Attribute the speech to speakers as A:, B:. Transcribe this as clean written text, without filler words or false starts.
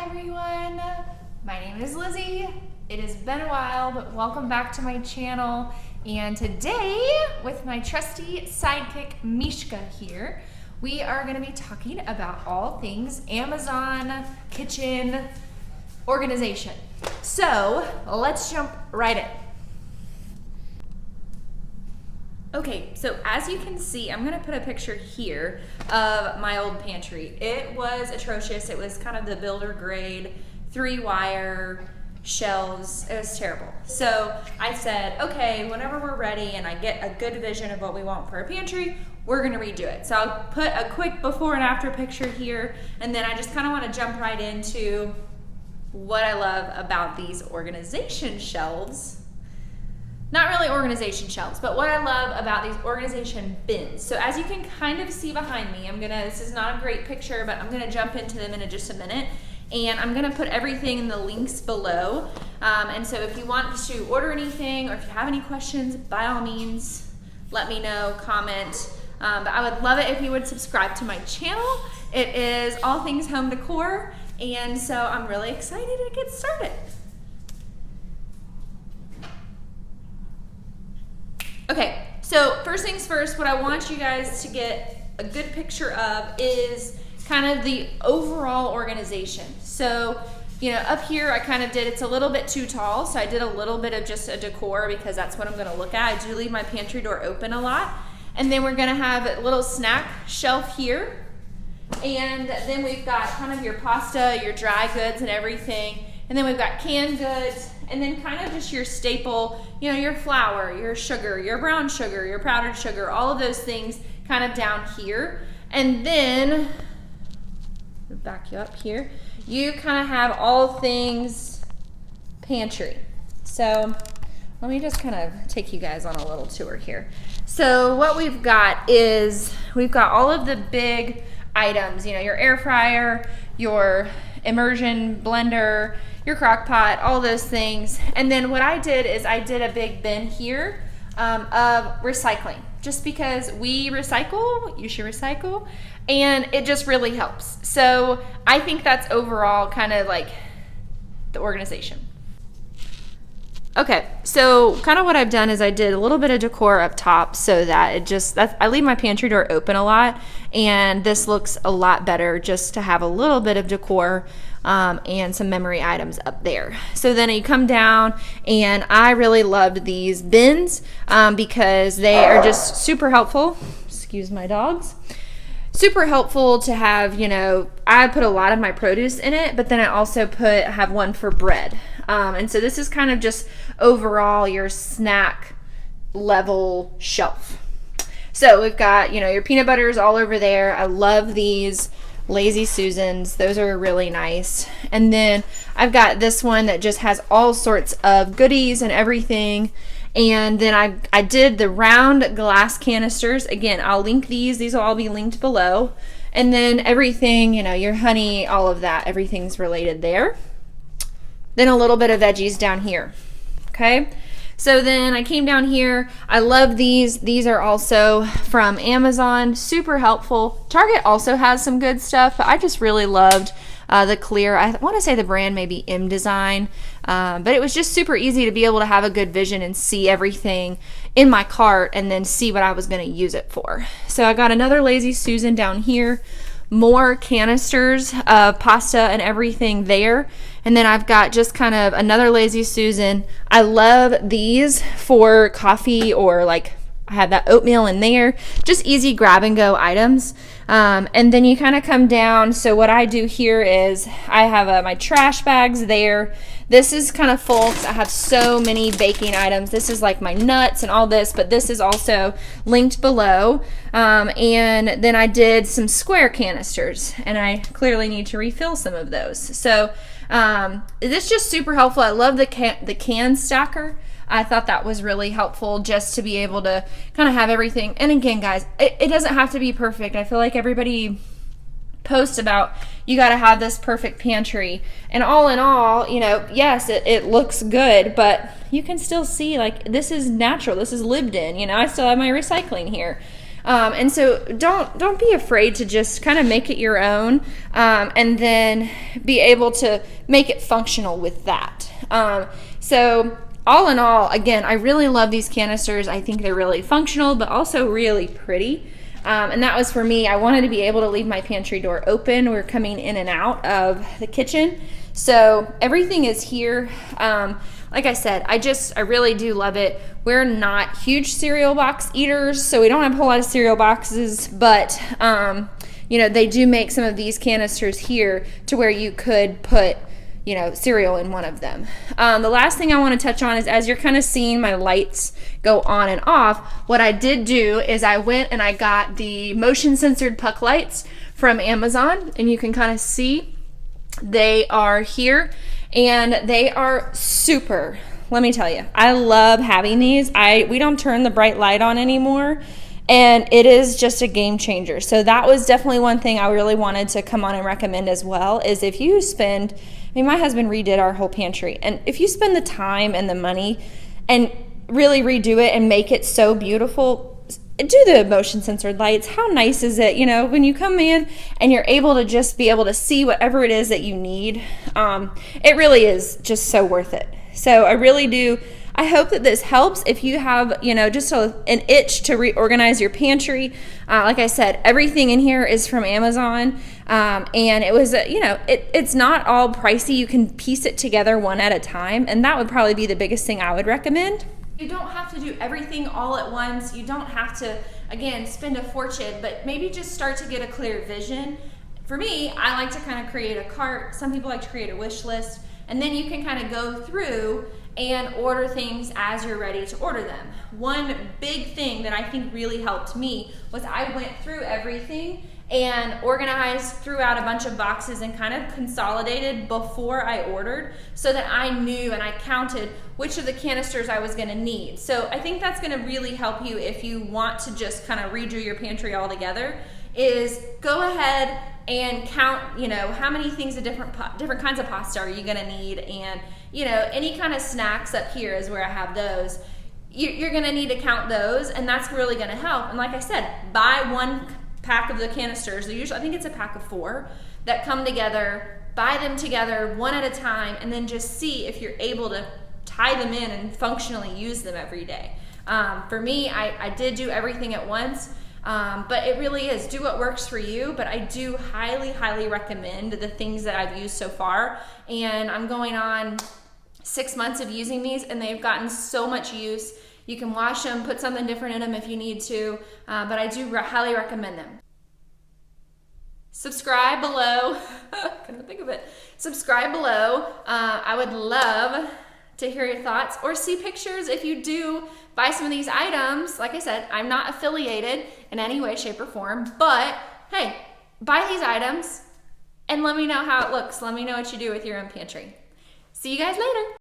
A: everyone, my name is Lizzie. It has been a while, but welcome back to my channel. And today, with my trusty sidekick Mishka here, we are going to be talking about all things Amazon kitchen organization. So let's jump right in. Okay, so as you can see, I'm gonna put a picture here of my old pantry. It was atrocious. It was kind of the builder grade, 3-wire shelves. It was terrible. So I said, okay, whenever we're ready and I get a good vision of what we want for our pantry, we're gonna redo it. So I'll put a quick before and after picture here, and then I just kind of want to jump right into what I love about these organization shelves. Not really organization shelves, but what I love about these organization bins. So as you can kind of see behind me, this is not a great picture, but I'm gonna jump into them in just a minute. And I'm gonna put everything in the links below. And so if you want to order anything or if you have any questions, by all means, let me know, comment. But I would love it if you would subscribe to my channel. It is all things home decor. And so I'm really excited to get started. Okay, so first things first, what I want you guys to get a good picture of is kind of the overall organization. So, up here I kind of did, it's a little bit too tall, so I did a little bit of just a decor because that's what I'm gonna look at. I do leave my pantry door open a lot. And then we're gonna have a little snack shelf here. And then we've got kind of your pasta, your dry goods and everything. And then we've got canned goods, and then kind of just your staple, your flour, your sugar, your brown sugar, your powdered sugar, all of those things kind of down here. And then, I'll back you up here, you kind of have all things pantry. So let me just kind of take you guys on a little tour here. So what we've got is, we've got all of the big items, your air fryer, your immersion blender, your crock pot, all those things. And then what I did is I did a big bin here of recycling. Just because we recycle, you should recycle, and it just really helps. So I think that's overall kind of like the organization. Okay, so kind of what I've done is I did a little bit of decor up top so that I leave my pantry door open a lot, and this looks a lot better just to have a little bit of decor and some memory items up there. So then you come down, and I really loved these bins because they are just super helpful. Excuse my dogs. Super helpful to have, I put a lot of my produce in it, but then I also have one for bread. And so this is kind of just overall your snack level shelf. So we've got, your peanut butters all over there. I love these Lazy Susans. Those are really nice. And then I've got this one that just has all sorts of goodies and everything. And then I did the round glass canisters. Again, I'll link these. These will all be linked below. And then everything, your honey, all of that, everything's related there. Then a little bit of veggies down here. Okay. So then I came down here. I love these. These are also from Amazon. Super helpful. Target also has some good stuff, but I just really loved the clear. I want to say the brand maybe M Design, but it was just super easy to be able to have a good vision and see everything in my cart and then see what I was going to use it for. So I got another Lazy Susan down here, more canisters of pasta and everything there. And then I've got just kind of another Lazy Susan. I love these for coffee, or like I have that oatmeal in there. Just easy grab and go items. And then you kind of come down. So what I do here is I have my trash bags there. This is kind of full because I have so many baking items. This is like my nuts and all this, but this is also linked below. And then I did some square canisters, and I clearly need to refill some of those. So this is just super helpful. I love the can stacker. I thought that was really helpful just to be able to kind of have everything. And again, guys, it doesn't have to be perfect. I feel like everybody posts about you got to have this perfect pantry. And all in all, yes, it looks good, but you can still see like this is natural. This is lived in. I still have my recycling here. And so don't be afraid to just kind of make it your own, and then be able to make it functional with that. So all in all, again, I really love these canisters. I think they're really functional, but also really pretty. And that was for me. I wanted to be able to leave my pantry door open. We're coming in and out of the kitchen. So everything is here. Like I said, I really do love it. We're not huge cereal box eaters, so we don't have a whole lot of cereal boxes, but they do make some of these canisters here to where you could put cereal in one of them. The last thing I want to touch on is, as you're kind of seeing my lights go on and off, what I did do is I went and I got the motion censored puck lights from Amazon, and you can kind of see they are here, and they are super. Let me tell you, I love having these. We don't turn the bright light on anymore, and it is just a game changer. So that was definitely one thing I really wanted to come on and recommend as well, is if you spend, my husband redid our whole pantry, and if you spend the time and the money and really redo it and make it so beautiful, do the motion censored lights. How nice is it, when you come in and you're able to just be able to see whatever it is that you need. It really is just so worth it. So I really do. I hope that this helps. If you have, just an itch to reorganize your pantry, like I said, everything in here is from Amazon, and it was, it's not all pricey. You can piece it together one at a time, and that would probably be the biggest thing I would recommend. You don't have to do everything all at once. You don't have to, again, spend a fortune, but maybe just start to get a clear vision. For me, I like to kind of create a cart. Some people like to create a wish list, and then you can kind of go through and order things as you're ready to order them. One big thing that I think really helped me was I went through everything and organized, threw out a bunch of boxes, and kind of consolidated before I ordered, so that I knew and I counted which of the canisters I was gonna need. So I think that's gonna really help you if you want to just kind of redo your pantry all together, is go ahead and count, how many things of different kinds of pasta are you gonna need, and any kind of snacks up here is where I have those. You're gonna need to count those, and that's really gonna help. And like I said, buy one pack of the canisters. Usually, I think it's a pack of 4 that come together. Buy them together one at a time, and then just see if you're able to tie them in and functionally use them every day. For me, I did do everything at once, but it really is, do what works for you. But I do highly, highly recommend the things that I've used so far, and I'm going on 6 months of using these, and they've gotten so much use. You can wash them, put something different in them if you need to, but I do highly recommend them. Subscribe below. Couldn't think of it. Subscribe below. I would love to hear your thoughts or see pictures if you do buy some of these items. Like I said, I'm not affiliated in any way, shape, or form, but hey, buy these items and let me know how it looks. Let me know what you do with your own pantry. See you guys later.